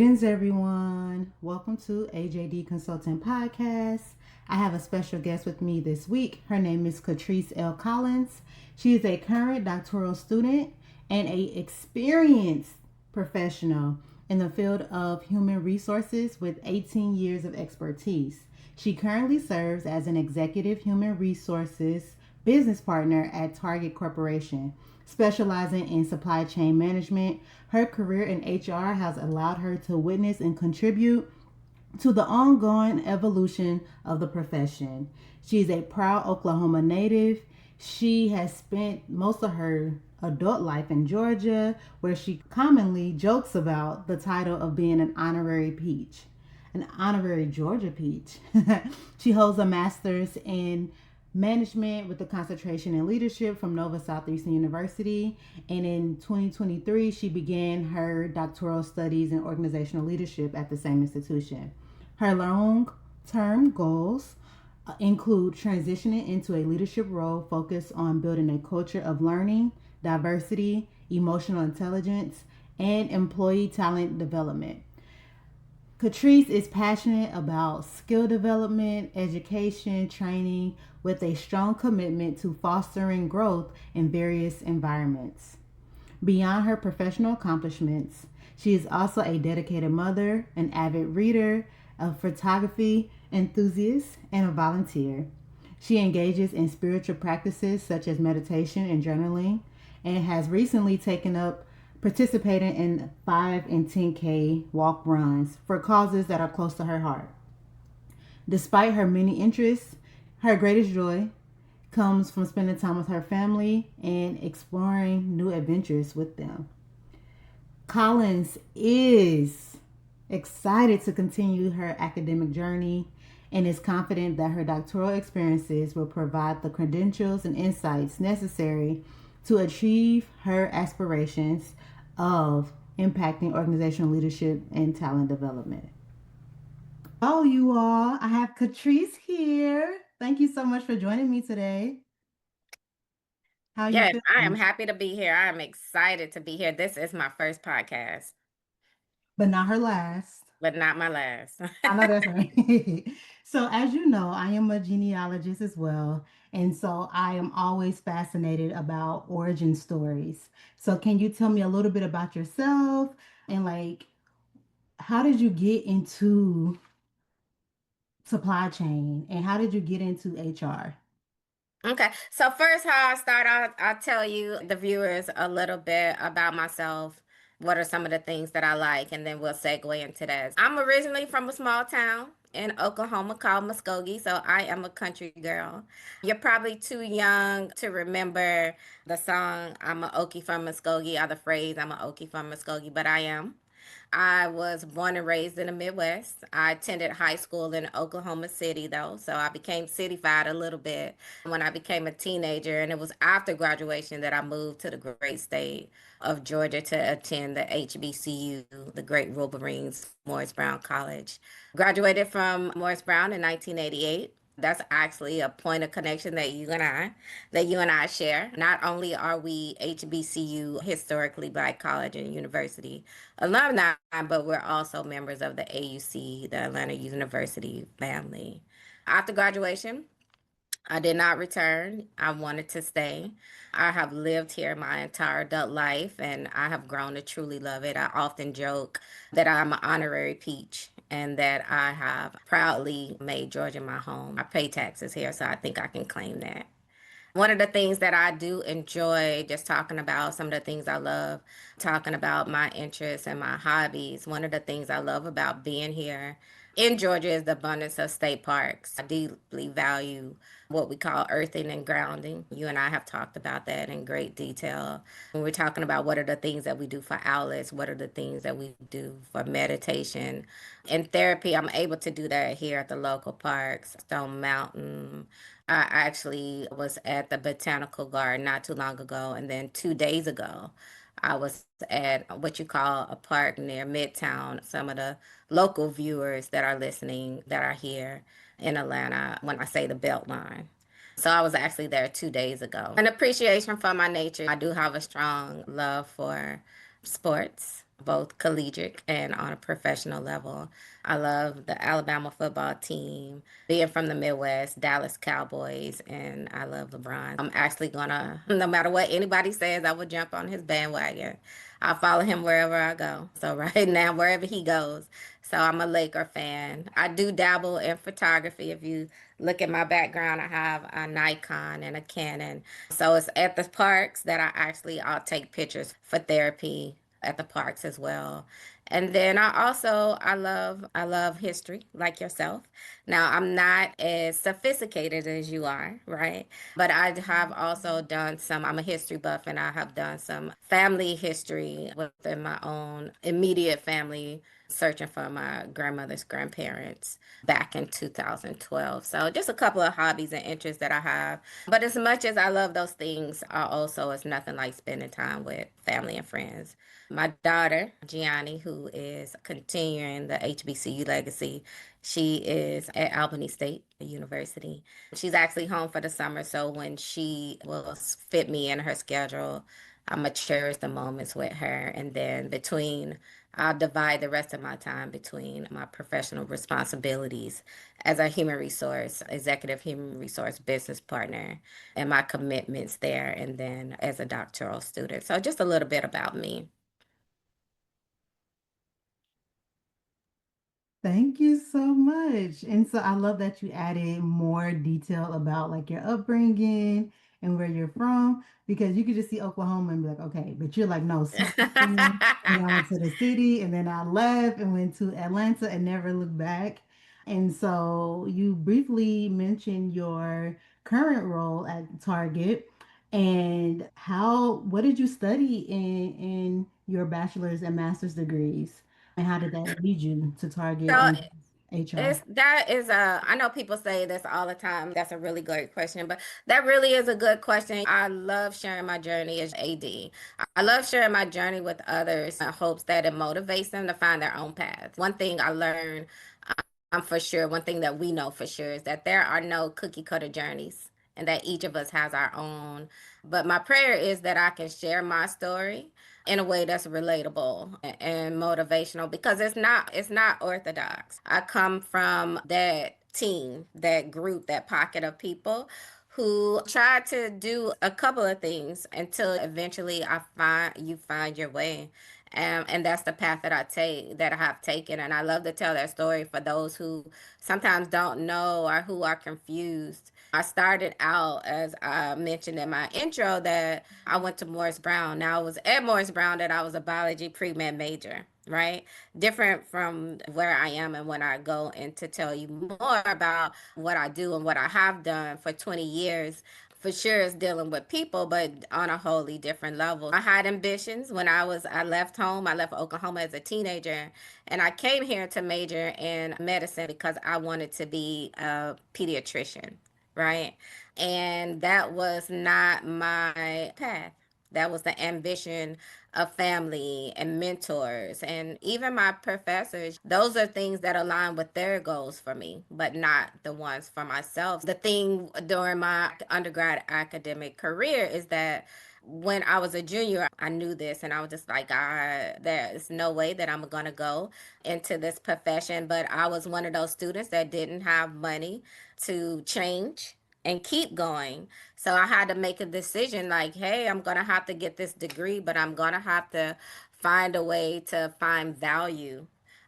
Greetings, everyone. Welcome to AJD Consulting Podcast. I have a special guest with me this week. Her name is Katriss L. Collins. She is a current doctoral student and a experienced professional in the field of human resources with 18 years of expertise. She currently serves as an executive human resources business partner at Target Corporation, specializing in supply chain management. Her career in HR has allowed her to witness and contribute to the ongoing evolution of the profession. She is a proud Oklahoma native. She has spent most of her adult life in Georgia, where she commonly jokes about the title of being an honorary peach, an honorary Georgia peach. She holds a master's in management with a concentration in leadership from Nova Southeastern University. And in 2023, she began her doctoral studies in organizational leadership at the same institution. Her long term goals include transitioning into a leadership role focused on building a culture of learning, diversity, emotional intelligence, and employee talent development. Katriss is passionate about skill development, education, training, with a strong commitment to fostering growth in various environments. Beyond her professional accomplishments, she is also a dedicated mother, an avid reader, a photography enthusiast, and a volunteer. She engages in spiritual practices such as meditation and journaling, and has recently taken up participating in 5 and 10K walk runs for causes that are close to her heart. Despite her many interests, her greatest joy comes from spending time with her family and exploring new adventures with them. Collins is excited to continue her academic journey and is confident that her doctoral experiences will provide the credentials and insights necessary to achieve her aspirations of impacting organizational leadership and talent development. Oh, you all, I have Katriss here. Thank you so much for joining me today. How are you Yes, I am feeling? happy to be here. I am excited to be here. This is my first podcast, But not her last. but not my last. I know that's right. So, as you know, I am a genealogist as well. And so I am always fascinated about origin stories. So, can you tell me a little bit about yourself and how did you get into supply chain and how did you get into HR? Okay, so first, how I start, I'll tell you, the viewers, a little bit about myself. What are some of the things that I like? And then we'll segue into that. I'm originally from a small town in Oklahoma called Muskogee, so I am a country girl. You're probably too young to remember the song "I'm a Okie from Muskogee" or the phrase "I'm a Okie from Muskogee," but I am. I was born and raised in the Midwest. I attended high school in Oklahoma City, though, so I became cityfied a little bit when I became a teenager. And it was after graduation that I moved to the great state of Georgia to attend the HBCU, the Great Wolverines, Morris Brown College. Graduated from Morris Brown in 1988. That's actually a point of connection that you and I share. Not only are we HBCU, historically Black college and university alumni, but we're also members of the AUC, the Atlanta University family. After graduation, I did not return. I wanted to stay. I have lived here my entire adult life and I have grown to truly love it. I often joke that I'm an honorary peach and that I have proudly made Georgia my home. I pay taxes here, so I think I can claim that. One of the things that I do enjoy just talking about, some of the things I love, talking about my interests and my hobbies. One of the things I love about being here in Georgia is the abundance of state parks. I deeply value what we call earthing and grounding. You and I have talked about that in great detail. When we're talking about what are the things that we do for outlets, what are the things that we do for meditation and therapy, I'm able to do that here at the local parks, Stone Mountain. I actually was at the Botanical Garden not too long ago, and then 2 days ago, I was at what you call a park near Midtown. Some of the local viewers that are listening that are here in Atlanta, when I say the Beltline. So I was actually there 2 days ago. An appreciation for my nature. I do have a strong love for sports. both collegiate and on a professional level. I love the Alabama football team, being from the Midwest, Dallas Cowboys, and I love LeBron. I'm actually gonna, no matter what anybody says, I will jump on his bandwagon. I'll follow him wherever I go. So right now, wherever he goes. So I'm a Laker fan. I do dabble in photography. If you look at my background, I have a Nikon and a Canon. So it's at the parks that I'll take pictures for therapy at the parks as well. And then I love history like yourself. Now I'm not as sophisticated as you are, right? But I have also done some, I'm a history buff, and I have done some family history within my own immediate family, searching for my grandmother's grandparents back in 2012. So just a couple of hobbies and interests that I have. But as much as I love those things, I also it's nothing like spending time with family and friends. My daughter, Gianni, who is continuing the HBCU legacy, she is at Albany State University. She's actually home for the summer, so when she will fit me in her schedule, I'm gonna cherish the moments with her. And then I'll divide the rest of my time between my professional responsibilities as a human resource, executive human resource business partner, and my commitments there, and then as a doctoral student. So just a little bit about me. Thank you so much. And so I love that you added more detail about like your upbringing and where you're from, because you could just see Oklahoma and be like, okay, but you're like, no, small town, and I went to the city and then I left and went to Atlanta and never looked back. And so you briefly mentioned your current role at Target, and what did you study in your bachelor's and master's degrees? And how did that lead you to Target So and HR? I know people say this all the time. That's a really great question, but that really is a good question. I love sharing my journey as AD. I love sharing my journey with others in hopes that it motivates them to find their own path. One thing I learned, for sure, one thing that we know for sure is that there are no cookie cutter journeys and that each of us has our own. But my prayer is that I can share my story in a way that's relatable and motivational, because it's not orthodox. I come from that team, that group, that pocket of people who try to do a couple of things until eventually you find your way. And that's the path that I have taken. And I love to tell that story for those who sometimes don't know or who are confused. I started out, as I mentioned in my intro, that I went to Morris Brown. Now, it was at Morris Brown that I was a biology pre-med major, right? Different from where I am and when I go in to tell you more about what I do and what I have done for 20 years. For sure is dealing with people, but on a wholly different level. I had ambitions when I left home. I left Oklahoma as a teenager, and I came here to major in medicine because I wanted to be a pediatrician, right? And that was not my path. That was the ambition of family and mentors and even my professors. Those are things that align with their goals for me, but not the ones for myself. The thing during my undergrad academic career is that when I was a junior, I knew this, and I was just like, there's no way that I'm going to go into this profession. But I was one of those students that didn't have money to change and keep going. So I had to make a decision like, hey, I'm going to have to get this degree, but I'm going to have to find a way to find value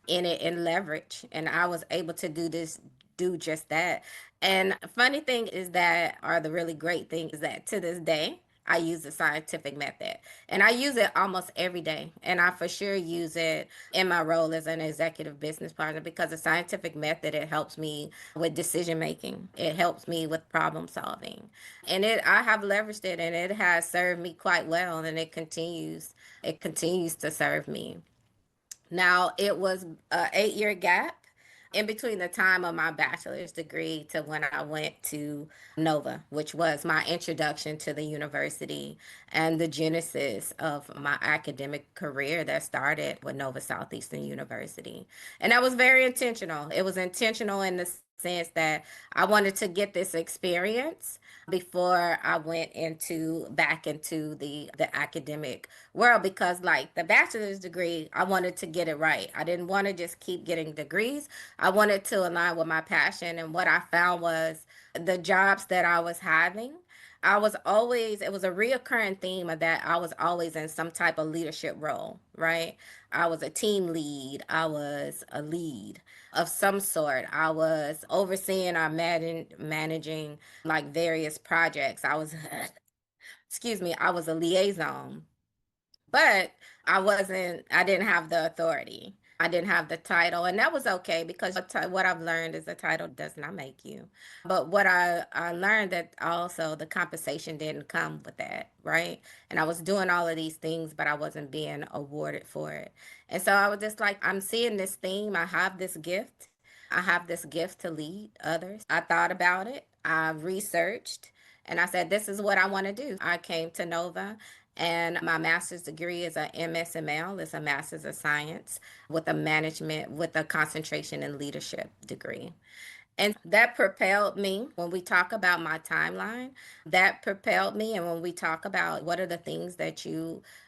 in it and leverage. And I was able to do just that. And funny thing is that, or the really great thing is that to this day, I use the scientific method, and I use it almost every day. And I for sure use it in my role as an executive business partner, because the scientific method, it helps me with decision making. It helps me with problem solving. And I have leveraged it, and it has served me quite well, and it continues to serve me. Now, it was a 8-year gap in between the time of my bachelor's degree to when I went to Nova, which was my introduction to the university and the genesis of my academic career that started with Nova Southeastern University. And that was very intentional. It was intentional in the sense that I wanted to get this experience before I went into back into the academic world, because like the bachelor's degree, I wanted to get it right. I didn't want to just keep getting degrees. I wanted to align with my passion, and what I found was the jobs that I was having, I was always, it was a reoccurring theme of that I was always in some type of leadership role, right? I was a team lead, I was a lead of some sort. I was overseeing or managing like various projects. I was, excuse me, I was a liaison, but I didn't have the authority. I didn't have the title, and that was okay because what I've learned is the title does not make you. But what I learned that also the compensation didn't come with that, right? And I was doing all of these things, but I wasn't being awarded for it. And so I was just like, I'm seeing this theme. I have this gift. I have this gift to lead others. I thought about it. I researched, and I said, this is what I want to do. I came to Nova, and my master's degree is a MSML. It's a master's of science with a management, with a concentration in leadership degree. And that propelled me when we talk about my timeline. That propelled me. And when we talk about what are the things that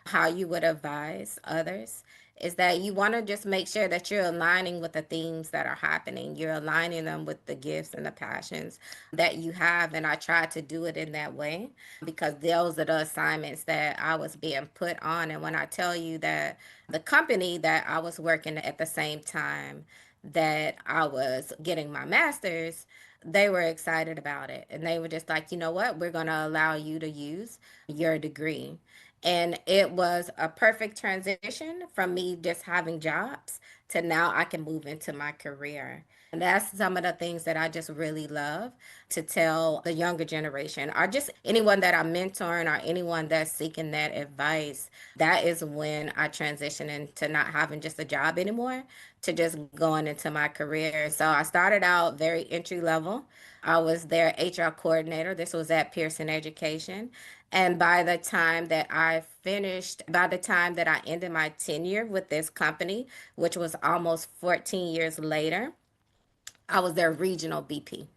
how you would advise others, is that you want to just make sure that you're aligning with the things that are happening. You're aligning them with the gifts and the passions that you have. And I tried to do it in that way because those are the assignments that I was being put on. And when I tell you that the company that I was working at the same time that I was getting my master's, they were excited about it. And they were just like, you know what? We're going to allow you to use your degree. And it was a perfect transition from me just having jobs to now I can move into my career. And that's some of the things that I just really love to tell the younger generation, or just anyone that I'm mentoring or anyone that's seeking that advice. That is when I transition into not having just a job anymore, to just going into my career. So I started out very entry level. I was their HR coordinator. This was at Pearson Education. And by the time that I ended my tenure with this company, which was almost 14 years later, I was their regional BP.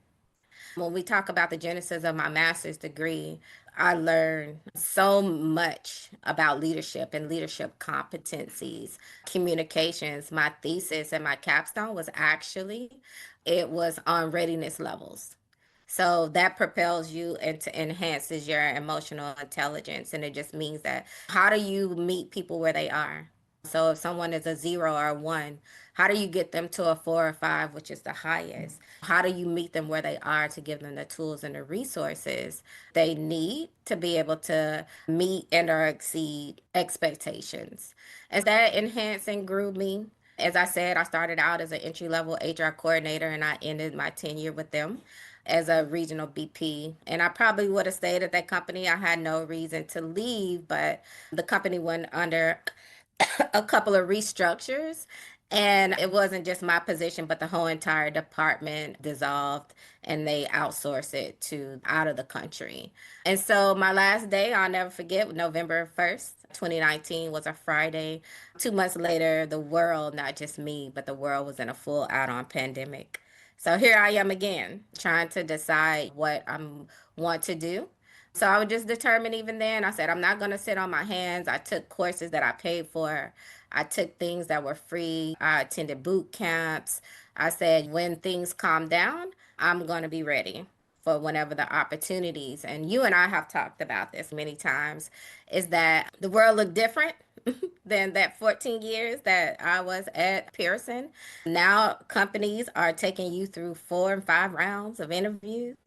When we talk about the genesis of my master's degree, I learned so much about leadership and leadership competencies, communications. My thesis and my capstone was actually, it was on readiness levels. So that propels you and to enhances your emotional intelligence. And it just means that how do you meet people where they are? So if someone is a 0 or a 1, how do you get them to a 4 or 5, which is the highest? How do you meet them where they are to give them the tools and the resources they need to be able to meet and or exceed expectations? And that enhanced and grew me. As I said, I started out as an entry level HR coordinator and I ended my tenure with them as a regional BP. And I probably would have stayed at that company. I had no reason to leave, but the company went under a couple of restructures. And it wasn't just my position, but the whole entire department dissolved and they outsourced it to out of the country. And so my last day, I'll never forget, November 1st, 2019 was a Friday. 2 months later, the world, not just me, but the world was in a full out on pandemic. So here I am again, trying to decide what I want to do. So I was just determined even then. I said, I'm not going to sit on my hands. I took courses that I paid for. I took things that were free. I attended boot camps. I said, when things calm down, I'm going to be ready for whenever the opportunities. And you and I have talked about this many times, is that the world looked different than that 14 years that I was at Pearson. Now companies are taking you through 4 and 5 rounds of interviews.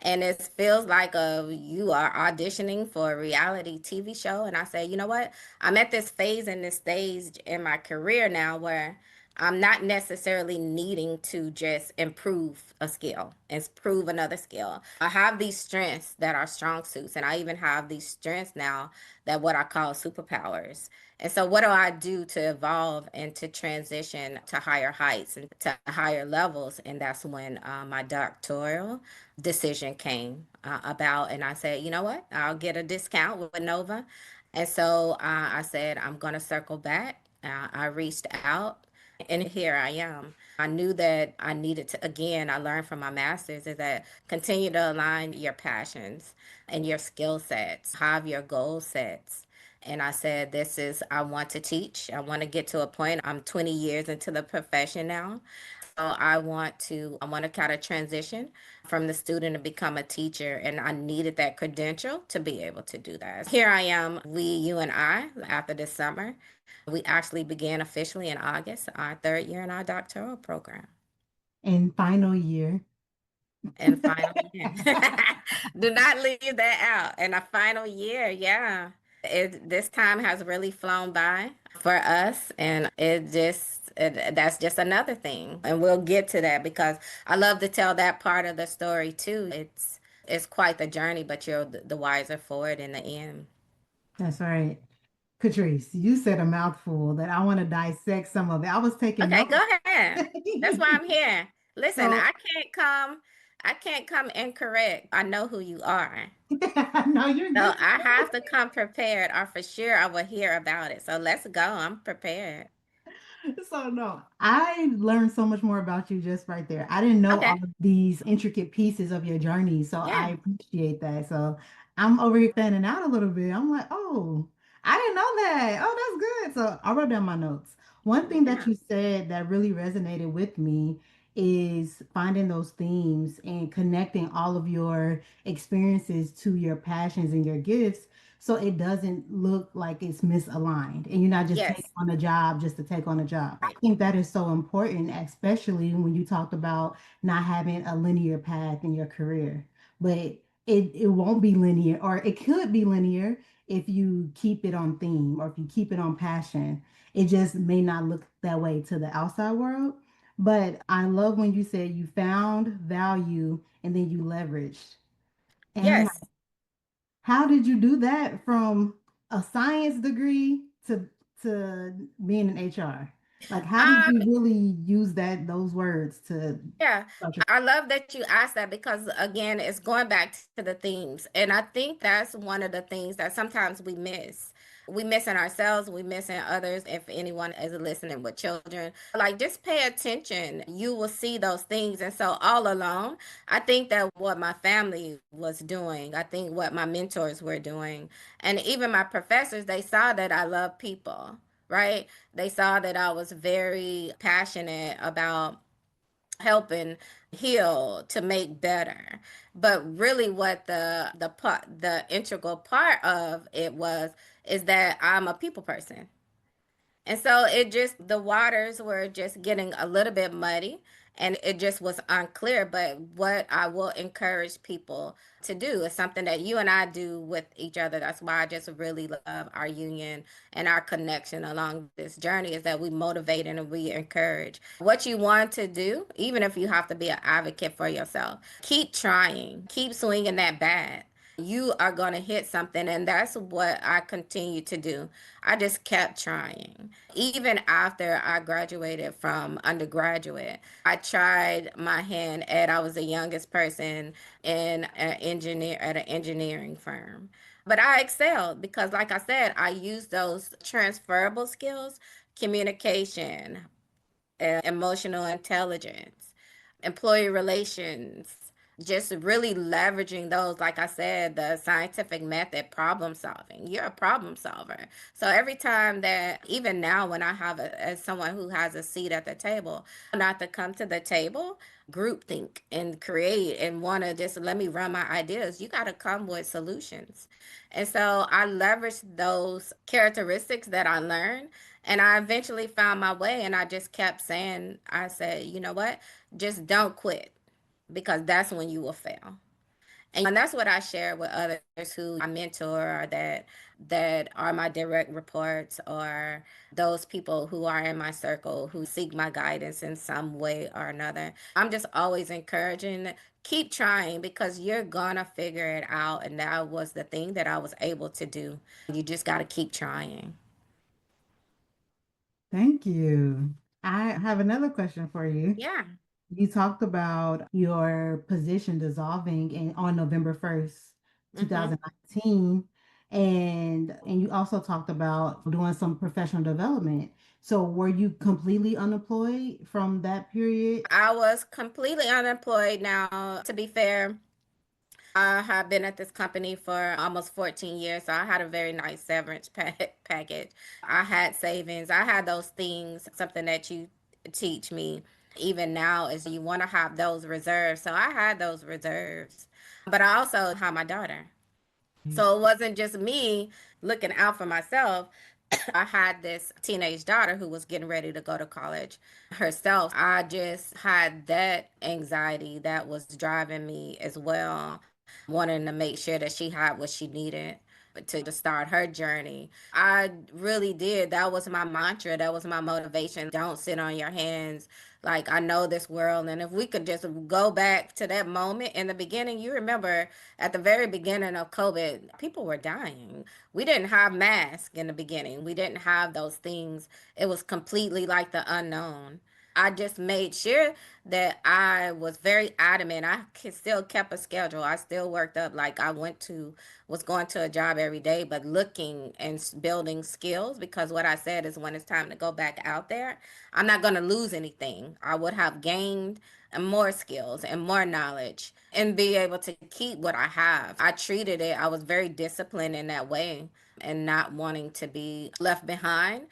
And it feels like you are auditioning for a reality TV show. And I say, you know what? I'm at this phase and this stage in my career now where I'm not necessarily needing to just improve a skill, improve another skill. I have these strengths that are strong suits, and I even have these strengths now that what I call superpowers. And so, what do I do to evolve and to transition to higher heights and to higher levels? And that's when my doctoral decision came about, and I said, you know what? I'll get a discount with Nova. And so I said, I'm going to circle back. I reached out And here I am. I knew that I needed to, again, I learned from my master's is that continue to align your passions and your skill sets, have your goal sets. And I said, I want to teach. I want to get to a point. I'm 20 years into the profession now. So I want to kind of transition from the student to become a teacher. And I needed that credential to be able to do that. Here I am, you and I, after this summer. We actually began officially in August, our third year in our doctoral program. And final year. And final year. Do not leave that out. And a final year, yeah. This time has really flown by for us, and that's just another thing. And we'll get to that because I love to tell that part of the story too. It's quite the journey, but you're the wiser for it in the end. That's right. Katriss, you said a mouthful that I want to dissect some of it. I was taking Okay, go notes. ahead. That's why I'm here. Listen, So, I can't come incorrect. I know who you are. no, you're So good. I have to come prepared, or for sure I will hear about it. So let's go. I'm prepared. So no, I learned so much more about you just right there. I didn't know Okay. all of these intricate pieces of your journey, so I Yeah. appreciate that. So I'm over here fanning out a little bit. I'm like, oh, I didn't know that. Oh, that's good. So I wrote down my notes. One thing that Yeah. you said that really resonated with me is finding those themes and connecting all of your experiences to your passions and your gifts so it doesn't look like it's misaligned and you're not just taking Yes. on a job just to take on a job. I Right. think that is so important, especially when you talked about not having a linear path in your career. But it won't be linear, or it could be linear if you keep it on theme or if you keep it on passion. It just may not look that way to the outside world. But I love when you said you found value and then you leveraged. And I'm like, Yes. how did you do that from a science degree to being in HR? Like, how did Um, you really use those words to Yeah, start your I love that you asked that because again, it's going back to the themes. And I think that's one of the things that sometimes we miss. We miss in ourselves, we miss in others. If anyone is listening with children, like just pay attention. You will see those things. And so all along, I think that what my family was doing, I think what my mentors were doing, and even my professors, they saw that I love people, right? They saw that I was very passionate about helping heal to make better. But really what the integral part of it was is that I'm a people person. And so the waters were just getting a little bit muddy and it just was unclear. But what I will encourage people to do is something that you and I do with each other. That's why I just really love our union and our connection along this journey is that we motivate and we encourage what you want to do, even if you have to be an advocate for yourself. Keep trying, keep swinging that bat. You are going to hit something. And that's what I continue to do. I just kept trying. Even after I graduated from undergraduate, I tried my hand I was the youngest person at an engineering firm. But I excelled because like I said, I used those transferable skills, communication, emotional intelligence, employee relations, just really leveraging those, like I said, the scientific method, problem solving. You're a problem solver. So every time that, even now, when I have as someone who has a seat at the table, not to come to the table, group think and create and want to just let me run my ideas, you got to come with solutions. And so I leveraged those characteristics that I learned and I eventually found my way and I just kept saying, I said, you know what? Just don't quit because that's when you will fail. And that's what I share with others who I mentor or that are my direct reports or those people who are in my circle who seek my guidance in some way or another. I'm just always encouraging keep trying because you're gonna figure it out and that was the thing that I was able to do. You just got to keep trying. Thank you. I have another question for you. Yeah. You talked about your position dissolving on November 1st, Mhm. 2019. And you also talked about doing some professional development. So were you completely unemployed from that period? I was completely unemployed. Now, to be fair, I have been at this company for almost 14 years, so I had a very nice severance package. I had savings. I had those things, something that you teach me even now is you want to have those reserves. So I had those reserves, but I also had my daughter. So it wasn't just me looking out for myself. I had this teenage daughter who was getting ready to go to college herself. I just had that anxiety that was driving me as well, wanting to make sure that she had what she needed to start her journey. I really did. That was my mantra. That was my motivation. Don't sit on your hands. Like, I know this world. And if we could just go back to that moment in the beginning, you remember at the very beginning of COVID, people were dying. We didn't have masks in the beginning. We didn't have those things. It was completely like the unknown. I just made sure that I was very adamant. Still kept a schedule. I still worked up like was going to a job every day, but looking and building skills because what I said is when it's time to go back out there, I'm not going to lose anything. I would have gained more skills and more knowledge and be able to keep what I have. I treated it, I was very disciplined in that way and not wanting to be left behind.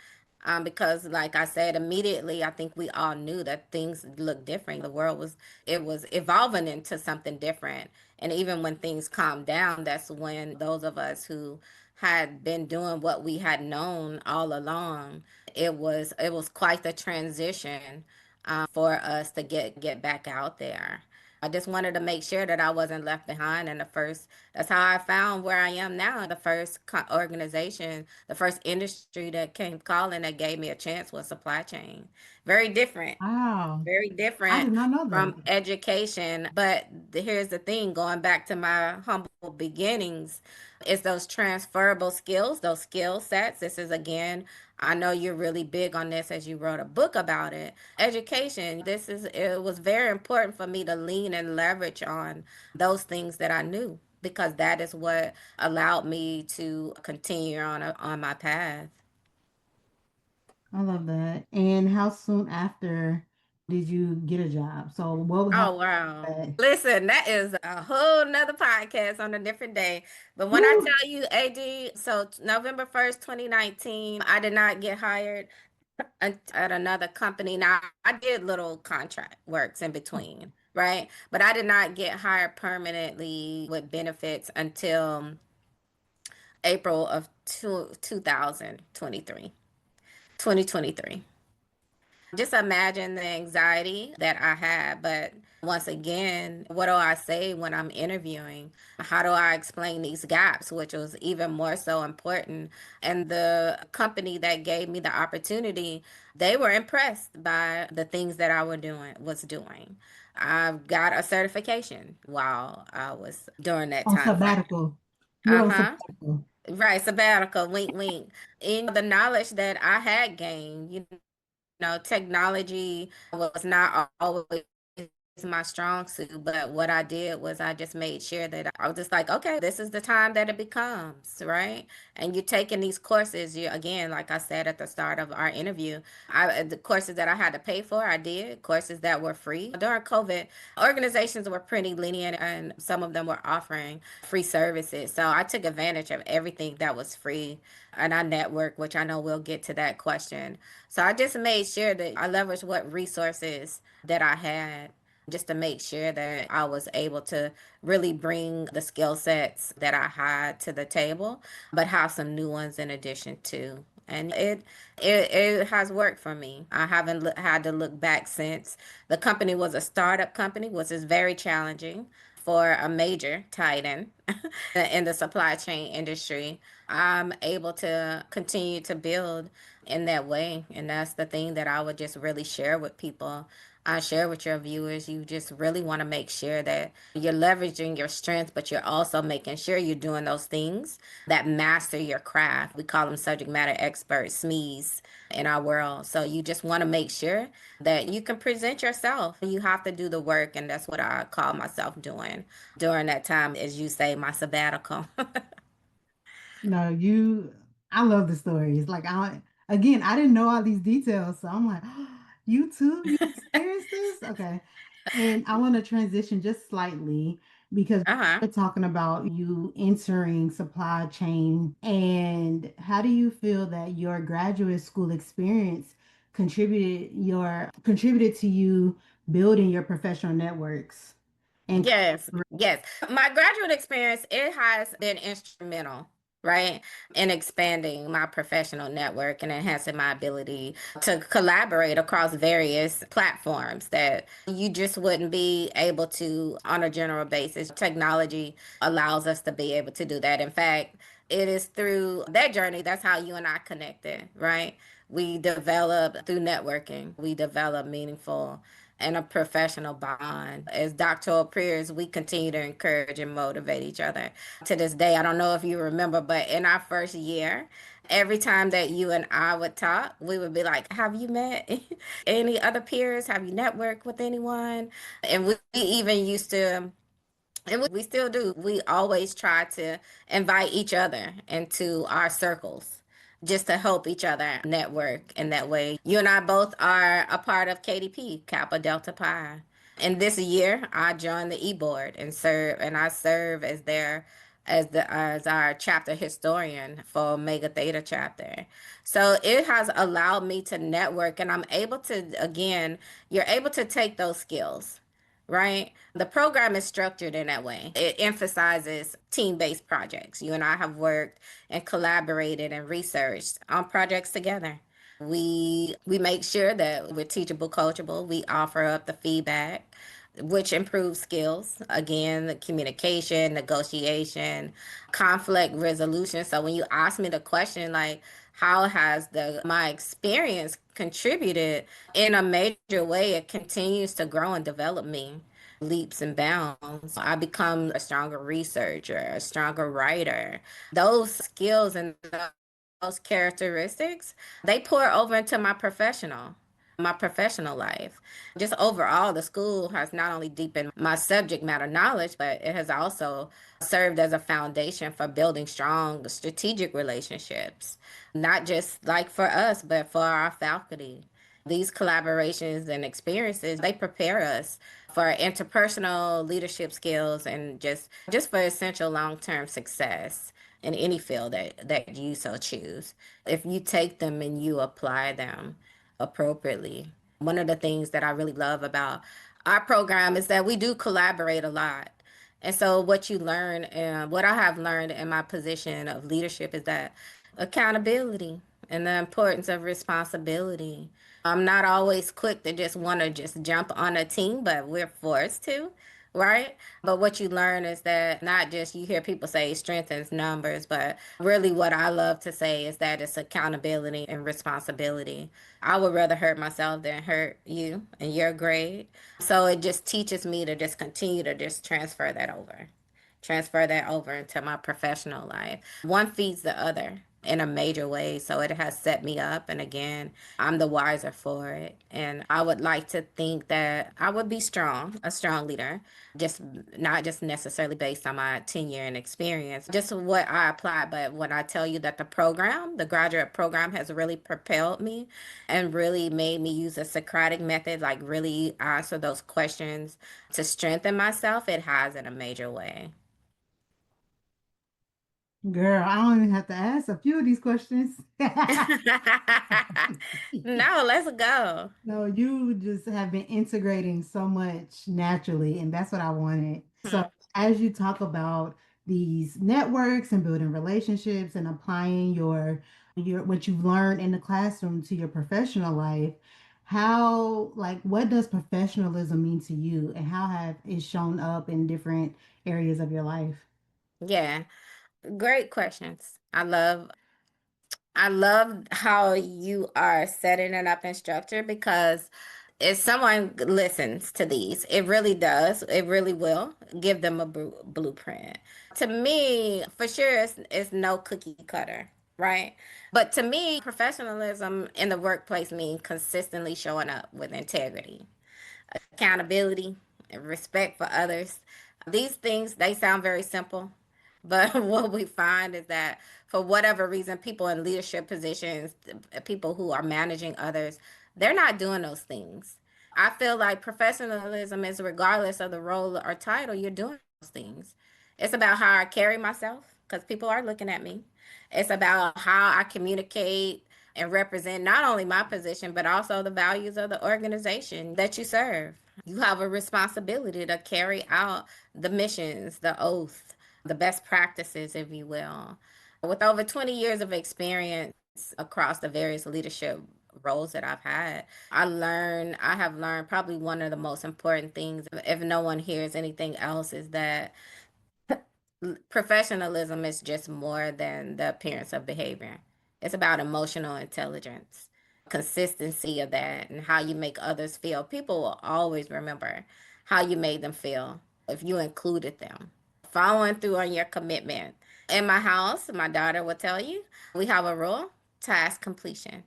Because like I said, immediately I think we all knew that things looked different. The world it was evolving into something different. And even when things calmed down, that's when those of us who had been doing what we had known all along, it was quite the transition for us to get back out there. I just wanted to make sure that I wasn't left behind. And that's how I found where I am now. The first organization, the first industry that came calling that gave me a chance was supply chain. Very different, Wow. very I different did not know that. from education. But here's the thing, going back to my humble beginnings, it's those transferable skills, those skill sets. This is again, I know you're really big on this as you wrote a book about it. Education, it was very important for me to lean and leverage on those things that I knew because that is what allowed me to continue on my path. I love that. And how soon after did you get a job? So what Oh, happened wow. after that? Listen, that is a whole nother podcast on a different day. But when I Woo! tell you, AD, so November 1st, 2019, I did not get hired at another company. Now, I did little contract works in between, right? But I did not get hired permanently with benefits until April of 2023. 2023. Just imagine the anxiety that I had. But once again, what do I say when I'm interviewing? How do I explain these gaps, which was even more so important? And the company that gave me the opportunity, they were impressed by the things that I was doing. I've got a certification while I was during that On time frame. sabbatical. You were on Uh-huh. sabbatical. Right, sabbatical, wink, wink. In the knowledge that I had gained, technology was not always my strong suit, but what I did was I just made sure that I was just like, okay, this is the time that it becomes, right? And you're taking these courses, you again, like I said at the start of our interview, the courses that I had to pay for, I did, courses that were free. During COVID, organizations were pretty lenient and some of them were offering free services. So I took advantage of everything that was free and I network, which I know we'll get to that question. So I just made sure that I leveraged what resources that I had just to make sure that I was able to really bring the skill sets that I had to the table, but have some new ones in addition to. And it has worked for me. I haven't had to look back since. The company was a startup company, which is very challenging for a major titan in the supply chain industry. I'm able to continue to build in that way. And that's the thing that I would just really share with people. I share with your viewers. You just really want to make sure that you're leveraging your strengths, but you're also making sure you're doing those things that master your craft. We call them subject matter experts, SMEs in our world. So you just want to make sure that you can present yourself. You have to do the work, and that's what I call myself doing during that time, as you say, my sabbatical. No, I love the stories. Like again, I didn't know all these details. So I'm like, you too? You experienced this? Okay. And I want to transition just slightly because Uh-huh. we're talking about you entering supply chain. And how do you feel that your graduate school experience contributed to you building your professional networks? And Yes, yes. My graduate experience, it has been instrumental, right, in expanding my professional network and enhancing my ability to collaborate across various platforms that you just wouldn't be able to on a general basis. Technology allows us to be able to do that. In fact, it is through that journey, that's how you and I connected, right? We develop through networking, we develop meaningful and a professional bond. As doctoral peers, we continue to encourage and motivate each other. To this day, I don't know if you remember, but in our first year, every time that you and I would talk, we would be like, have you met any other peers? Have you networked with anyone? And we even used to, and we still do, we always try to invite each other into our circles just to help each other network in that way. You and I both are a part of KDP, Kappa Delta Pi. And this year, I joined the e-board and I serve as their as our chapter historian for Omega Theta chapter. So it has allowed me to network, and I'm able to, again, you're able to take those skills, right? The program is structured in that way. It emphasizes team-based projects. You and I have worked and collaborated and researched on projects together. We make sure that we're teachable, coachable. We offer up the feedback, which improves skills. Again, the communication, negotiation, conflict resolution. So when you ask me the question like, how has the my experience contributed in a major way, it continues to grow and develop me leaps and bounds. I become a stronger researcher, a stronger writer. Those skills and those characteristics, they pour over into my professional life. Just overall, the school has not only deepened my subject matter knowledge, but it has also served as a foundation for building strong strategic relationships, not just like for us, but for our faculty. These collaborations and experiences, they prepare us for interpersonal leadership skills and just for essential long-term success in any field that you so choose. If you take them and you apply them appropriately. One of the things that I really love about our program is that we do collaborate a lot. And so what you learn and what I have learned in my position of leadership is that accountability and the importance of responsibility. I'm not always quick to just want to just jump on a team, but we're forced to, right? But what you learn is that not just you hear people say strengthens numbers, but really what I love to say is that it's accountability and responsibility. I would rather hurt myself than hurt you and your grade. So it just teaches me to just continue to just transfer that over into my professional life. One feeds the other in a major way. So it has set me up. And again, I'm the wiser for it. And I would like to think that I would be a strong leader, just not just necessarily based on my tenure and experience, just what I apply. But when I tell you that the graduate program has really propelled me and really made me use a Socratic method, like really answer those questions to strengthen myself, it has in a major way. girl, I don't even have to ask a few of these questions. No, let's go. No, you just have been integrating so much naturally, and that's what I wanted. So, as you talk about these networks and building relationships and applying your what you've learned in the classroom to your professional life, how like what does professionalism mean to you, and how have it shown up in different areas of your life? Yeah, great questions. I love how you are setting it up in structure because if someone listens to these, it really does, it really will give them a blueprint. To me, for sure, it's no cookie cutter, right? But to me, professionalism in the workplace means consistently showing up with integrity, accountability, and respect for others. These things, they sound very simple, But what we find is that for whatever reason, people in leadership positions, people who are managing others, they're not doing those things. I feel like professionalism is regardless of the role or title, you're doing those things. It's about how I carry myself because people are looking at me. It's about how I communicate and represent not only my position, but also the values of the organization that you serve. You have a responsibility to carry out the missions, the oath, the best practices, if you will. With over 20 years of experience across the various leadership roles that I've had, I have learned probably one of the most important things, if no one hears anything else, is that professionalism is just more than the appearance of behavior. It's about emotional intelligence, consistency of that, and how you make others feel. People will always remember how you made them feel if you included them. Following through on your commitment. In my house, my daughter will tell you, we have a rule: task completion.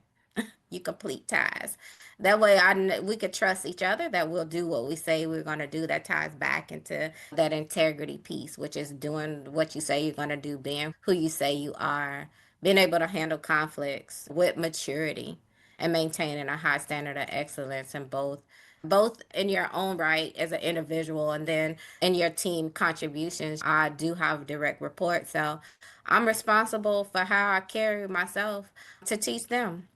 You complete tasks. That way, we could trust each other that we'll do what we say we're going to do. That ties back into that integrity piece, which is doing what you say you're going to do, being who you say you are, being able to handle conflicts with maturity, and maintaining a high standard of excellence in both in your own right as an individual and then in your team contributions. I do have direct reports, so I'm responsible for how I carry myself to teach them.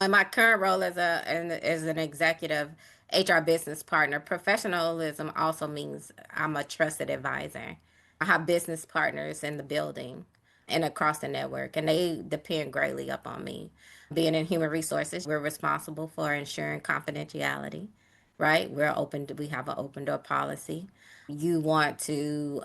In my current role as an executive HR business partner, professionalism also means I'm a trusted advisor. I have business partners in the building and across the network, and they depend greatly upon me. Being in human resources, we're responsible for ensuring confidentiality, right? We have an open door policy. You want to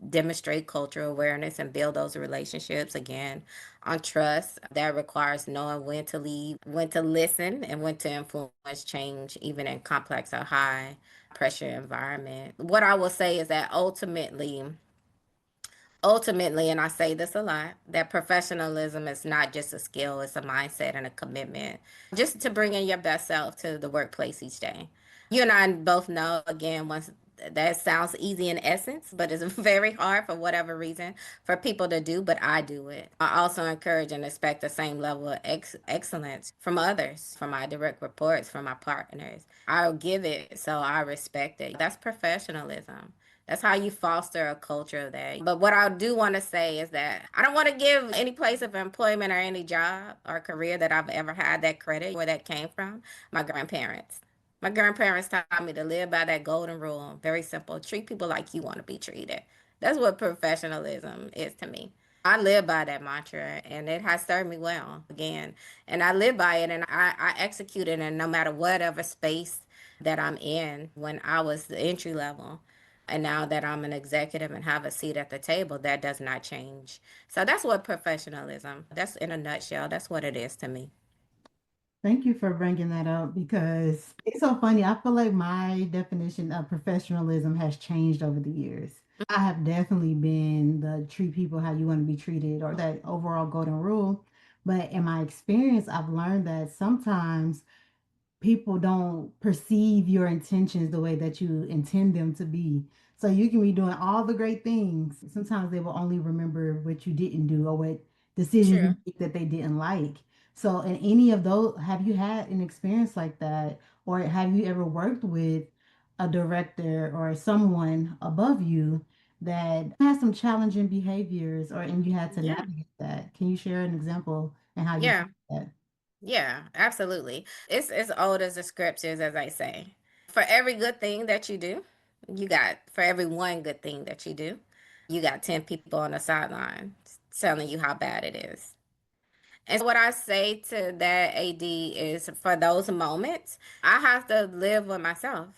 demonstrate cultural awareness and build those relationships again on trust. That requires knowing when to lead, when to listen, and when to influence change, even in complex or high pressure environment. What I will say is that ultimately, and I say this a lot, that professionalism is not just a skill, it's a mindset and a commitment just to bring in your best self to the workplace each day. You and I both know, again, once that sounds easy in essence, but it's very hard for whatever reason for people to do, but I do it. I also encourage and expect the same level of excellence from others, from my direct reports, from my partners. I'll give it, so I respect it. That's professionalism. That's how you foster a culture of that. But what I do want to say is that I don't want to give any place of employment or any job or career that I've ever had that credit where that came from. My grandparents. My grandparents taught me to live by that golden rule. Very simple. Treat people like you want to be treated. That's what professionalism is to me. I live by that mantra and it has served me well again. And I live by it and I execute it in no matter whatever space that I'm in. When I was the entry level, and now that I'm an executive and have a seat at the table, that does not change. So that's what professionalism, that's in a nutshell, that's what it is to me. Thank you for bringing that up because it's so funny. I feel like my definition of professionalism has changed over the years. I have definitely been the treat people how you want to be treated or that overall golden rule. But in my experience, I've learned that sometimes people don't perceive your intentions the way that you intend them to be. So you can be doing all the great things. Sometimes they will only remember what you didn't do or what decisions you True. made that they didn't like. So in any of those, have you had an experience like that? Or have you ever worked with a director or someone above you that has some challenging behaviors or and you had to Yeah. navigate that? Can you share an example and how you did Yeah. that? Yeah, absolutely. It's as old as the scriptures, as I say. For every good thing that you do, for every one good thing that you do, you got 10 people on the sideline telling you how bad it is. And what I say to that AD is for those moments, I have to live with myself.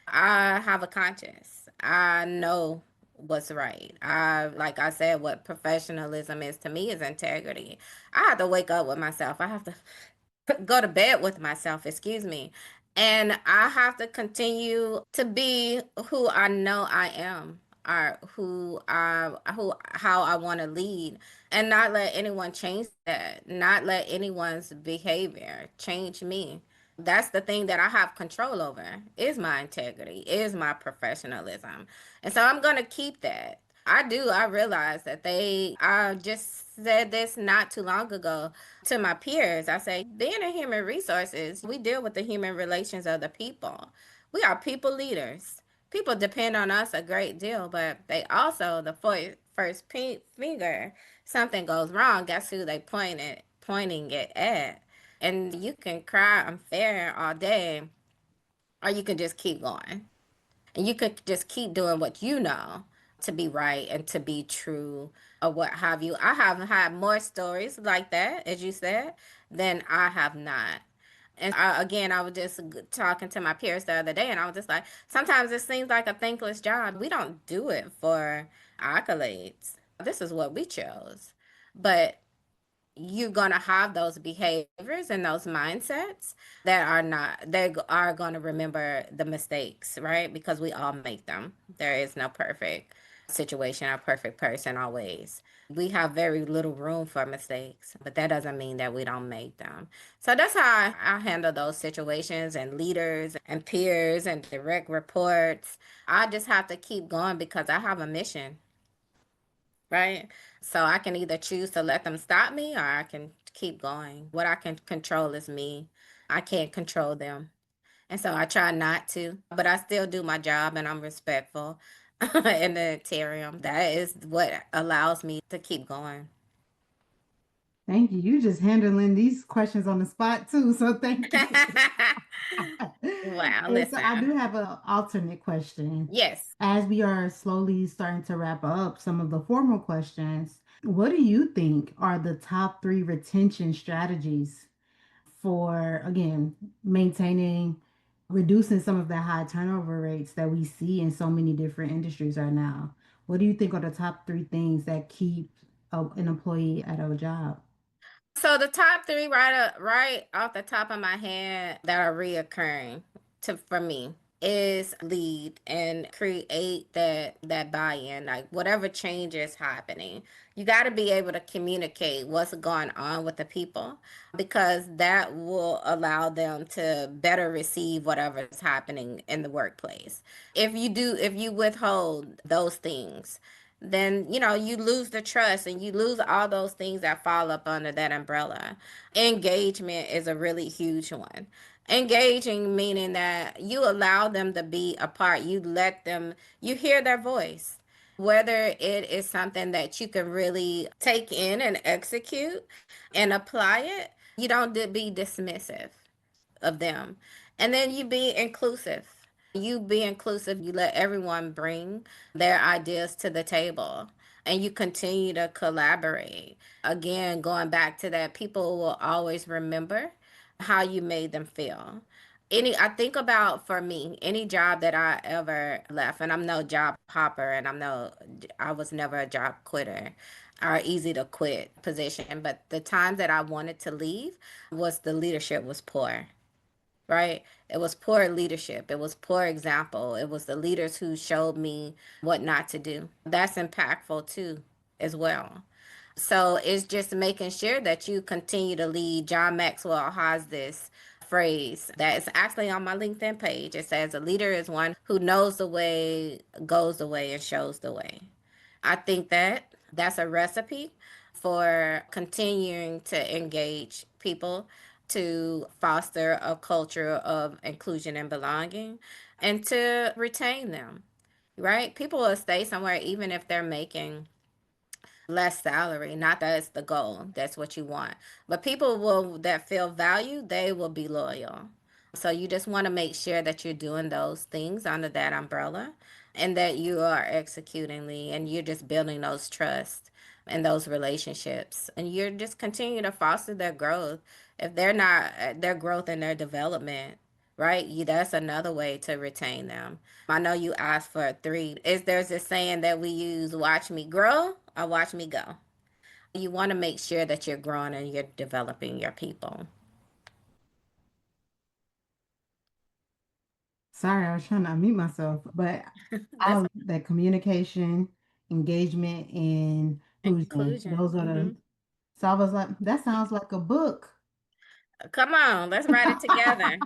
I have a conscience. I know what's right. Like I said, what professionalism is to me is integrity. I have to wake up with myself. I have to go to bed with myself, excuse me. And I have to continue to be who I know I am or how I want to lead and not let anyone change that, not let anyone's behavior change me. That's the thing that I have control over is my integrity, is my professionalism. And so I'm going to keep that. I do. I realize that I just said this not too long ago to my peers. I say, being in human resources, we deal with the human relations of the people. We are people leaders. People depend on us a great deal, but they also, the first finger, something goes wrong, guess who pointing it at? And you can cry unfair all day, or you can just keep going. And you could just keep doing what you know to be right and to be true or what have you. I have had more stories like that, as you said, than I have not. And again, I was just talking to my peers the other day, and I was just like, sometimes it seems like a thankless job. We don't do it for accolades. This is what we chose. But you're going to have those behaviors and those mindsets that are not, they are going to remember the mistakes, right? Because we all make them. There is no perfect situation or perfect person always. We have very little room for mistakes, but that doesn't mean that we don't make them. So that's how I handle those situations and leaders and peers and direct reports. I just have to keep going because I have a mission, right? So I can either choose to let them stop me or I can keep going. What I can control is me. I can't control them. And so I try not to, but I still do my job and I'm respectful in the Ethereum. That is what allows me to keep going. Thank you. You just handling these questions on the spot too. So thank you. Wow, And so I do listen. have an alternate question. Yes. As we are slowly starting to wrap up some of the formal questions, what do you think are the top three retention strategies for, again, maintaining, reducing some of the high turnover rates that we see in so many different industries right now? What do you think are the top three things that keep an employee at a job? So the top three right off the top of my head that are reoccurring for me is lead and create that buy-in, like whatever change is happening. You got to be able to communicate what's going on with the people because that will allow them to better receive whatever is happening in the workplace. If you withhold those things, then you lose the trust and you lose all those things that fall up under that umbrella. Engagement is a really huge one. Engaging meaning that you allow them to be a part, you hear their voice, whether it is something that you can really take in and execute and apply it. You don't be dismissive of them. And then you be inclusive. You be inclusive. You let everyone bring their ideas to the table and you continue to collaborate. Again, going back to that, people will always remember how you made them feel. I think about, for me, any job that I ever left, and I'm no job hopper, and I was never a job quitter or easy to quit position, but the time that I wanted to leave was the leadership was poor, right? It was poor leadership. It was poor example. It was the leaders who showed me what not to do. That's impactful too, as well. So it's just making sure that you continue to lead. John Maxwell has this phrase that is actually on my LinkedIn page. It says, a leader is one who knows the way, goes the way, and shows the way. I think that that's a recipe for continuing to engage people, to foster a culture of inclusion and belonging, and to retain them, right? People will stay somewhere even if they're making less salary. Not that it's the goal, that's what you want. But people will that feel valued, they will be loyal. So you just want to make sure that you're doing those things under that umbrella and that you are executingly and you're just building those trust and those relationships and you're just continue to foster their growth. If they're not their growth and their development, right? That's another way to retain them. I know you asked for a three. There's this saying that we use, watch me grow or watch me go. You want to make sure that you're growing and you're developing your people. Sorry, I was trying to unmute myself, but That's that communication, engagement, and inclusion. inclusion. Those are the. So I was like, that sounds like a book. Come on, let's write it together.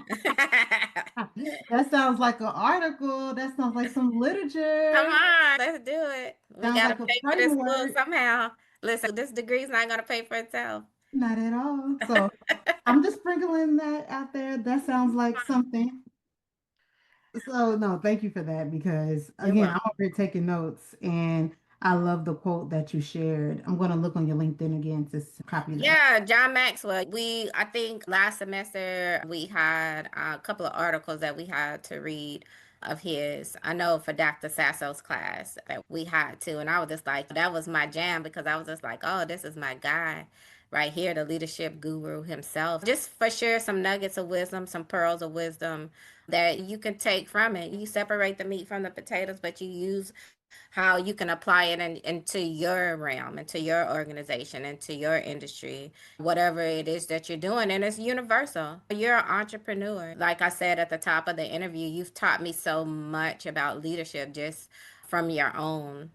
That sounds like an article. That sounds like some Come literature. on, let's do it. We Sounds got to like a pay for this school framework. somehow. Listen, this degree's not going to pay for itself. Not at all. So I'm just sprinkling that out there. That sounds like something. So no, thank you for that because You're again, I'm welcome. over here taking notes and I love the quote that you shared. I'm going to look on your LinkedIn again to copy that. Yeah, John Maxwell. I think last semester we had a couple of articles that we had to read of his. I know for Dr. Sasso's class that we had to, and I was just like, that was my jam because I was just like, oh, this is my guy right here, the leadership guru himself. Just for sure, some nuggets of wisdom, some pearls of wisdom that you can take from it. You separate the meat from the potatoes, but you use how you can apply it into your realm, into your organization, into your industry, whatever it is that you're doing. And it's universal. You're an entrepreneur. Like I said at the top of the interview, you've taught me so much about leadership just from your own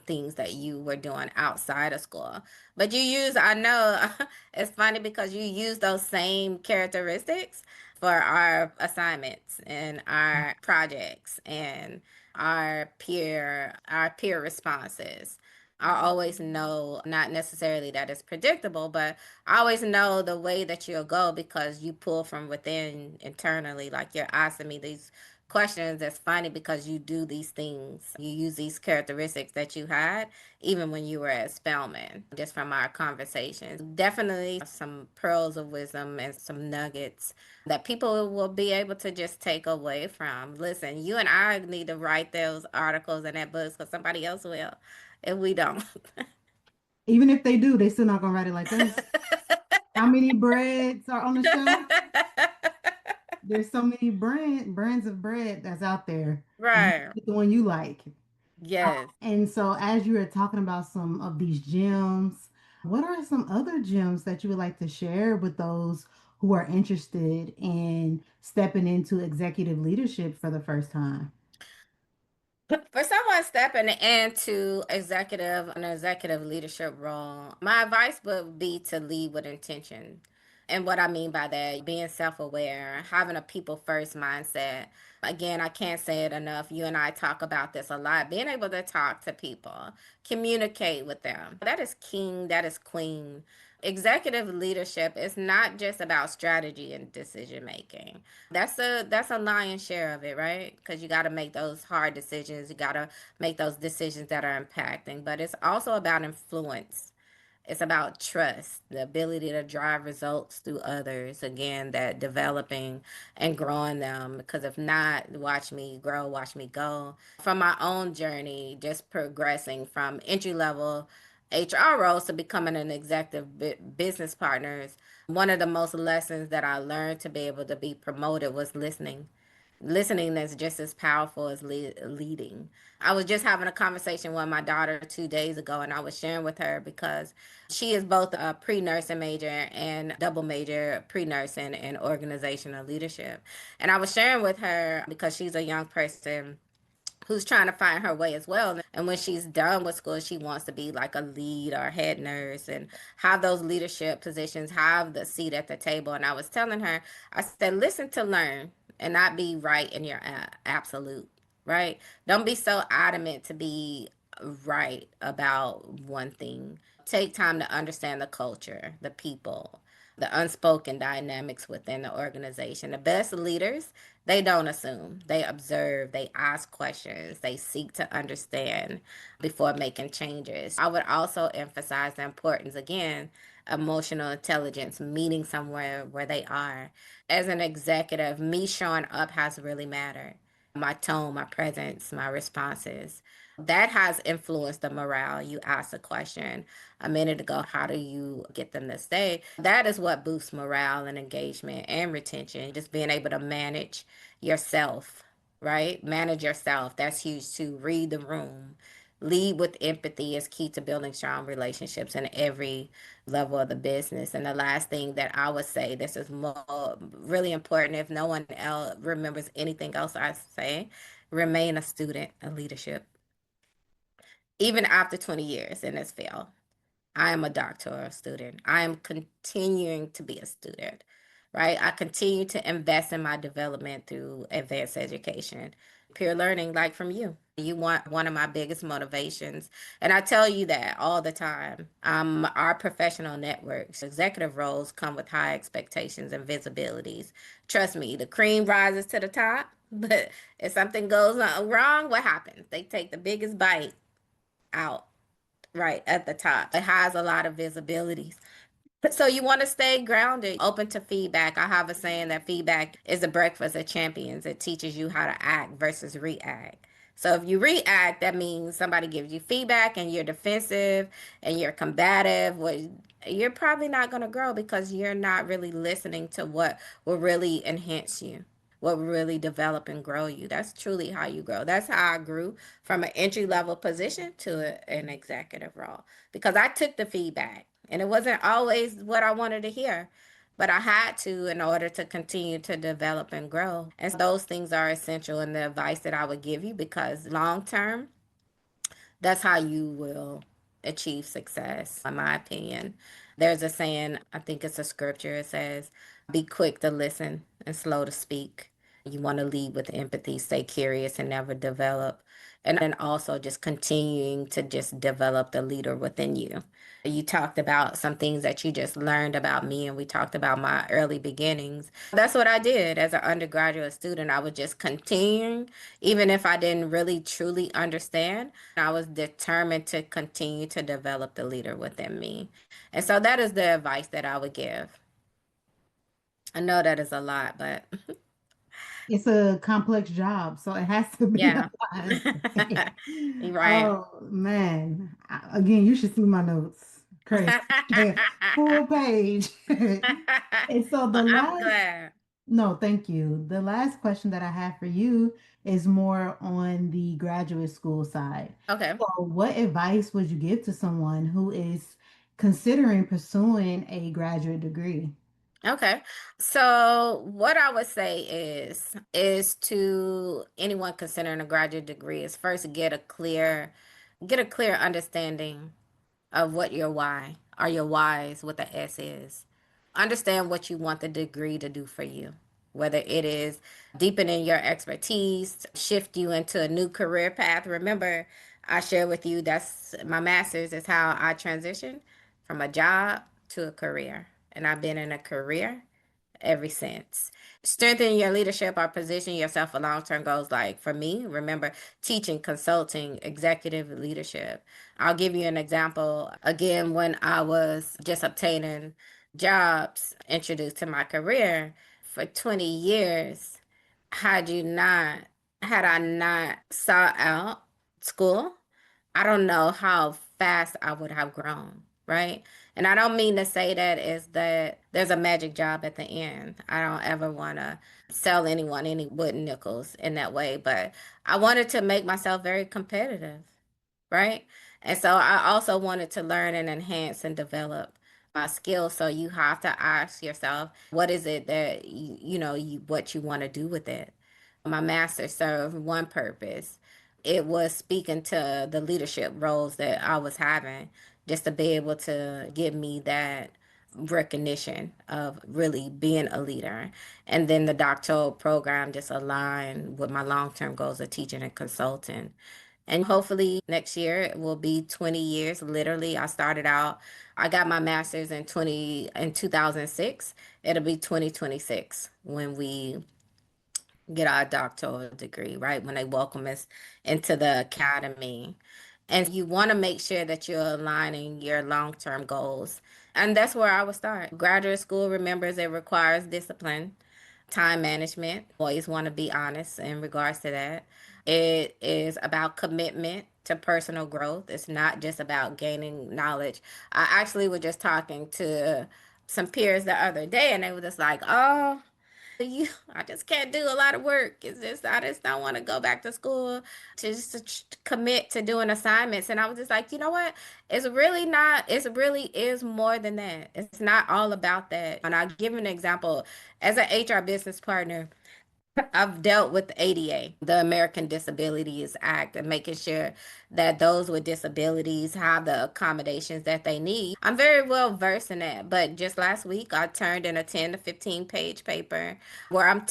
things that you were doing outside of school. But I know it's funny because you use those same characteristics for our assignments and our projects and our peer responses. I always know, not necessarily that it's predictable, but I always know the way that you'll go because you pull from within internally. Like you're asking me these questions. That's funny because you do these things. You use these characteristics that you had even when you were at Spelman, just from our conversations. Definitely some pearls of wisdom and some nuggets that people will be able to just take away from. Listen, you and I need to write those articles and that books because somebody else will if we don't. Even if they do, they still not gonna write it like us. How many breads are on the shelf? There's so many brands of bread that's out there. You Right. pick the one you like. Yes. And so, as you were talking about some of these gems, what are some other gems that you would like to share with those who are interested in stepping into executive leadership for the first time? For someone stepping into an executive leadership role, my advice would be to lead with intention. And what I mean by that, being self aware, having a people first mindset. Again, I can't say it enough. You and I talk about this a lot. Being able to talk to people, communicate with them. That is king, that is queen. Executive leadership is not just about strategy and decision making. That's a lion's share of it, right? Because you got to make those hard decisions. You got to make those decisions that are impacting. But it's also about influence. It's about trust, the ability to drive results through others. Again, that developing and growing them. Because if not, watch me grow, watch me go. From my own journey, just progressing from entry level HR roles to becoming an executive business partners, one of the most lessons that I learned to be able to be promoted was listening. Listening is just as powerful as leading. I was just having a conversation with my daughter 2 days ago, and I was sharing with her because she is both a pre-nursing major and double major pre-nursing and organizational leadership. And I was sharing with her because she's a young person who's trying to find her way as well. And when she's done with school, she wants to be like a lead or head nurse and have those leadership positions, have the seat at the table. And I was telling her, I said, listen to learn and not be right in your absolute, right? Don't be so adamant to be right about one thing. Take time to understand the culture, the people, the unspoken dynamics within the organization. The best leaders, they don't assume, they observe, they ask questions, they seek to understand before making changes. I would also emphasize the importance, again, emotional intelligence, meeting somewhere where they are. As an executive, me showing up has really mattered. My tone, my presence, my responses. That has influenced the morale. You asked a question a minute ago, how do you get them to stay? That is what boosts morale and engagement and retention. Just being able to manage yourself, right? Manage yourself. That's huge too. Read the room. Lead with empathy is key to building strong relationships in every level of the business. And the last thing that I would say, this is more really important if no one else remembers anything else I say, remain a student of leadership, even after 20 years in this field. I am a doctoral student. I am continuing to be a student, right? I continue to invest in my development through advanced education, peer learning, like from you. You want one of my biggest motivations. And I tell you that all the time. Our professional networks, executive roles come with high expectations and visibilities. Trust me, the cream rises to the top, but if something goes wrong, what happens? They take the biggest bite out right at the top. It has a lot of visibilities. So you want to stay grounded, open to feedback. I have a saying that feedback is the breakfast of champions. It teaches you how to act versus react. So if you react, that means somebody gives you feedback and you're defensive and you're combative. Well, you're probably not going to grow because you're not really listening to what will really enhance you, what will really develop and grow you. That's truly how you grow. That's how I grew from an entry level position to an executive role because I took the feedback and it wasn't always what I wanted to hear, but I had to in order to continue to develop and grow. And those things are essential in the advice that I would give you because long term, that's how you will achieve success, in my opinion. There's a saying, I think it's a scripture, it says, be quick to listen and slow to speak. You want to lead with empathy, stay curious, and never develop. And then also just continuing to just develop the leader within you. You talked about some things that you just learned about me, and we talked about my early beginnings. That's what I did as an undergraduate student. I was just continuing, even if I didn't really truly understand. I was determined to continue to develop the leader within me. And so that is the advice that I would give. I know that is a lot, but It's a complex job, so it has to be a yeah. lot. You're right. Oh man. Again, you should see my notes. Crazy. Full page. And so the I'm last, glad. no, thank you. The last question that I have for you is more on the graduate school side. Okay. So what advice would you give to someone who is considering pursuing a graduate degree? Okay. So what I would say is to anyone considering a graduate degree is first get a clear understanding of what your why or your whys with the S is. Understand what you want the degree to do for you, whether it is deepening your expertise, shift you into a new career path. Remember, I shared with you that's my master's is how I transitioned from a job to a career. And I've been in a career ever since. Strengthen your leadership or position yourself for long term goals. Like for me, remember teaching, consulting, executive leadership. I'll give you an example. Again, when I was just obtaining jobs, introduced to my career for 20 years, had you not, had I not sought out school, I don't know how fast I would have grown, right? And I don't mean to say that is that there's a magic job at the end. I don't ever want to sell anyone any wooden nickels in that way, but I wanted to make myself very competitive, right? And so I also wanted to learn and enhance and develop my skills. So you have to ask yourself, what is it that what you want to do with it? My master served one purpose. It was speaking to the leadership roles that I was having, just to be able to give me that recognition of really being a leader. And then the doctoral program just aligned with my long-term goals of teaching and consulting. And hopefully next year it will be 20 years. Literally, I got my master's in 2006. It'll be 2026 when we get our doctoral degree, right? When they welcome us into the academy. And you want to make sure that you're aligning your long-term goals. And that's where I would start. Graduate school, remembers it requires discipline, time management. Always want to be honest in regards to that. It is about commitment to personal growth. It's not just about gaining knowledge. I actually was just talking to some peers the other day, and they were just like, oh, I just can't do a lot of work. I just don't want to go back to school to commit to doing assignments. And I was just like, you know what? It's really not, it really is more than that. It's not all about that. And I'll give you an example. As an HR business partner, I've dealt with ADA, the American Disabilities Act, and making sure that those with disabilities have the accommodations that they need. I'm very well versed in that. But just last week, I turned in a 10 to 15 page paper where I'm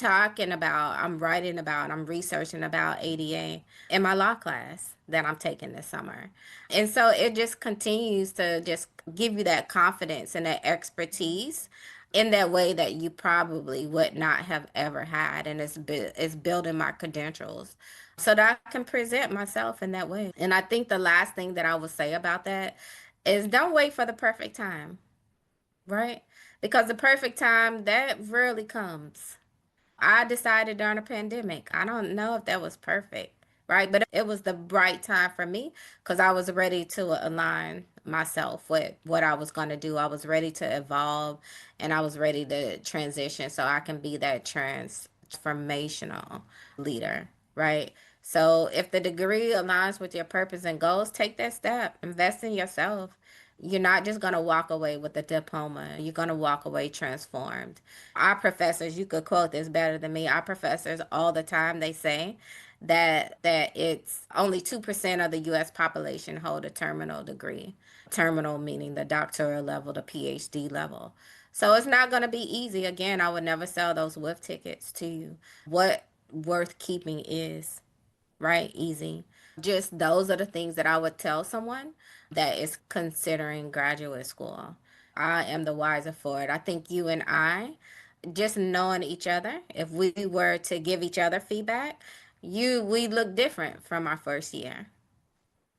writing about, I'm researching about ADA in my law class that I'm taking this summer. And so it just continues to just give you that confidence and that expertise in that way that you probably would not have ever had. And it's building my credentials so that I can present myself in that way. And I think the last thing that I would say about that is don't wait for the perfect time, right? Because the perfect time that rarely comes. I decided during a pandemic. I don't know if that was perfect, right? But it was the right time for me because I was ready to align myself with what I was going to do. I was ready to evolve and I was ready to transition so I can be that transformational leader, right? So if the degree aligns with your purpose and goals, take that step, invest in yourself. You're not just going to walk away with a diploma. You're going to walk away transformed. Our professors, you could quote this better than me. Our professors all the time, they say that it's only 2% of the US population hold a terminal degree. Terminal meaning the doctoral level, the PhD level. So it's not going to be easy. Again, I would never sell those whiff tickets to you. What worth keeping is, right? Easy. Just those are the things that I would tell someone that is considering graduate school. I am the wiser for it. I think you and I, just knowing each other, if we were to give each other feedback, we look different from our first year.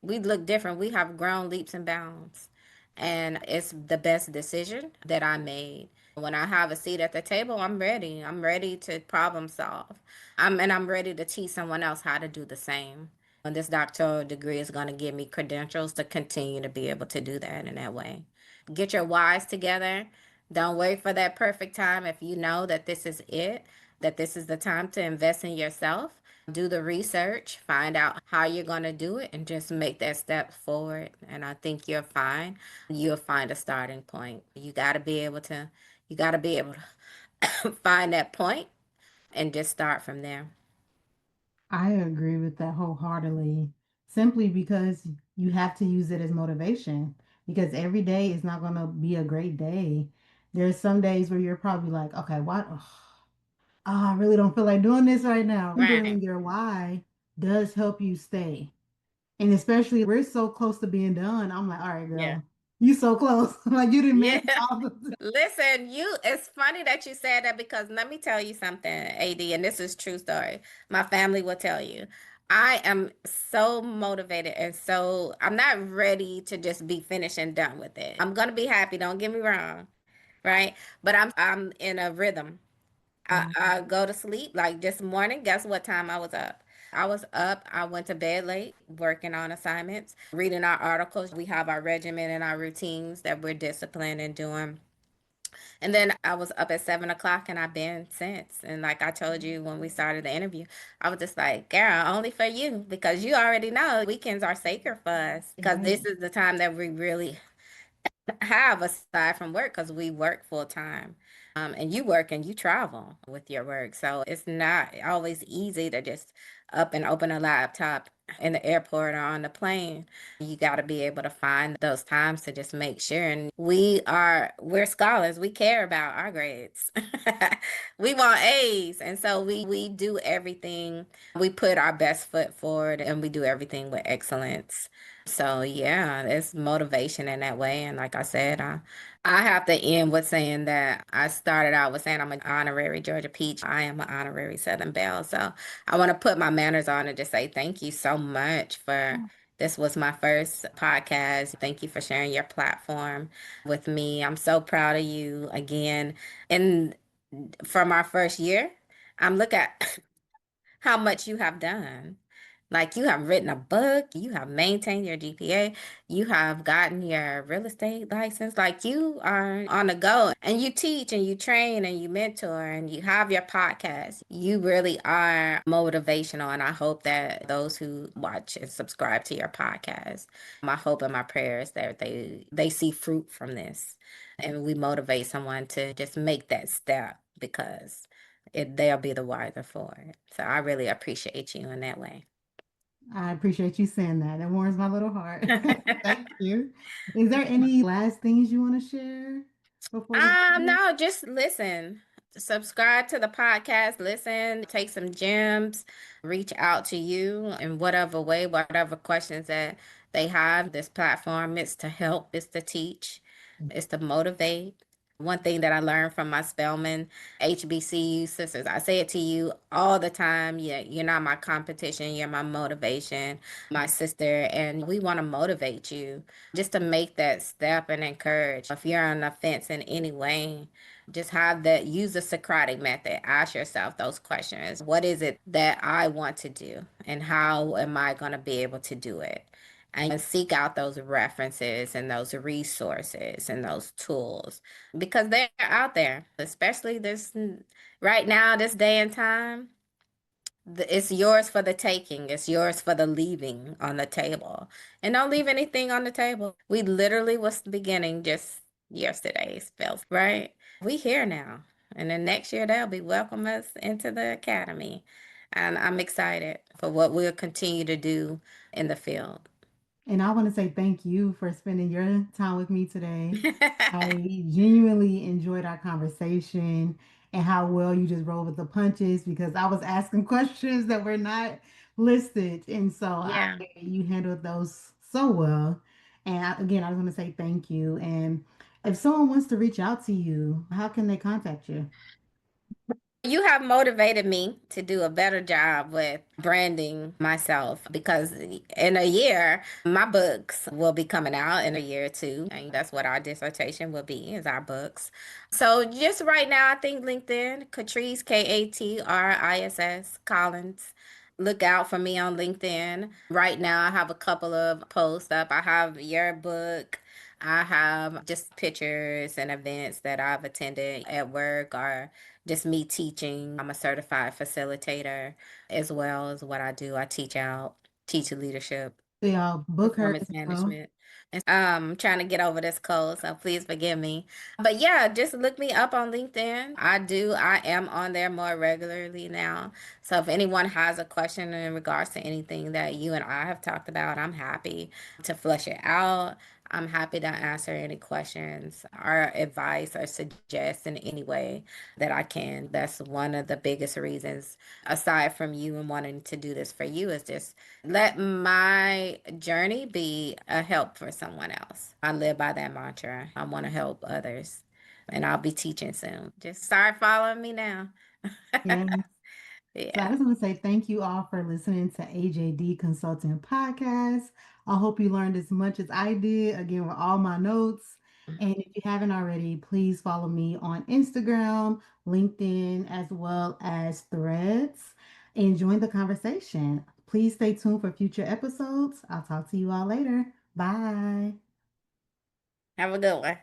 We look different. We have grown leaps and bounds. And it's the best decision that I made. When I have a seat at the table, I'm ready. I'm ready to problem solve. I'm ready to teach someone else how to do the same. And this doctoral degree is going to give me credentials to continue to be able to do that in that way. Get your whys together. Don't wait for that perfect time. If you know that this is it, that this is the time to invest in yourself, do the research, find out how you're going to do it, and just make that step forward. And I think you're fine. You'll find a starting point. You got to be able to find that point and just start from there. I agree with that wholeheartedly, simply because you have to use it as motivation because every day is not going to be a great day. There's some days where you're probably like, okay, what? I really don't feel like doing this right now. Right. Remembering your why does help you stay. And especially we're so close to being done. I'm like, all right, Yeah. girl, you so close. Like you didn't Yeah. make all the Listen, it's funny that you said that because let me tell you something, AD, and this is true story. My family will tell you. I am so motivated and so I'm not ready to just be finished and done with it. I'm gonna be happy, don't get me wrong, right? But I'm in a rhythm. I go to sleep like this morning. Guess what time I was up? I was up. I went to bed late, working on assignments, reading our articles. We have our regimen and our routines that we're disciplined in doing. And then I was up at 7 o'clock and I've been since. And like I told you when we started the interview, I was just like, girl, only for you because you already know weekends are sacred for us because this right. is the time that we really have aside from work because we work full time. And you work and you travel with your work. So it's not always easy to just up and open a laptop in the airport or on the plane. You got to be able to find those times to just make sure. And we're scholars. We care about our grades. We want A's. And so we do everything. We put our best foot forward and we do everything with excellence. So yeah, it's motivation in that way. And like I said, I have to end with saying that I started out with saying I'm an honorary Georgia Peach. I am an honorary Southern Belle. So I want to put my manners on and just say thank you so much for this was my first podcast. Thank you for sharing your platform with me. I'm so proud of you again. And from our first year, I'm look at how much you have done. Like you have written a book, you have maintained your GPA, you have gotten your real estate license. Like you are on the go and you teach and you train and you mentor and you have your podcast. You really are motivational. And I hope that those who watch and subscribe to your podcast, my hope and my prayers that they see fruit from this and we motivate someone to just make that step because they'll be the wiser for it. So I really appreciate you in that way. I appreciate you saying that. That warms my little heart. Thank you. Is there any last things you want to share before we go? No, just listen. Subscribe to the podcast, listen, take some gems, reach out to you in whatever way, whatever questions that they have. This platform is to help, is to teach, is to motivate. One thing that I learned from my Spelman HBCU sisters, I say it to you all the time. Yeah, you're not my competition, you're my motivation, my sister, and we want to motivate you just to make that step and encourage. If you're on the fence in any way, just have that, use the Socratic method. Ask yourself those questions. What is it that I want to do? And how am I going to be able to do it? And seek out those references and those resources and those tools because they're out there, especially this right now, this day and time. It's yours for the taking. It's yours for the leaving on the table. And don't leave anything on the table. We literally was beginning just yesterday, spells, right? We here now. And then next year they'll be welcome us into the academy. And I'm excited for what we'll continue to do in the field. And I want to say thank you for spending your time with me today. I genuinely enjoyed our conversation and how well you just rolled with the punches because I was asking questions that were not listed. And so Yeah. you handled those so well. And again, I was going to say thank you. And if someone wants to reach out to you, how can they contact you? You have motivated me to do a better job with branding myself because in a year, my books will be coming out in a year or two. And that's what our dissertation will be, is our books. So just right now, I think LinkedIn, Katriss, Katriss Collins. Look out for me on LinkedIn. Right now, I have a couple of posts up. I have your book. I have just pictures and events that I've attended at work or just me teaching. I'm a certified facilitator as well as what I do. I teach out, teach leadership, Yeah, book her performance as well. management. And trying to get over this cold, so please forgive me. But yeah, just look me up on LinkedIn. I am on there more regularly now. So if anyone has a question in regards to anything that you and I have talked about, I'm happy to flush it out. I'm happy to answer any questions or advice or suggest in any way that I can. That's one of the biggest reasons, aside from you and wanting to do this for you, is just let my journey be a help for someone else. I live by that mantra. I want to help others. And I'll be teaching soon. Just start following me now. Yes. So I Yeah. just want to say thank you all for listening to AJD Consulting Podcast. I hope you learned as much as I did, again, with all my notes. And if you haven't already, please follow me on Instagram, LinkedIn, as well as Threads, and join the conversation. Please stay tuned for future episodes. I'll talk to you all later. Bye. Have a good one.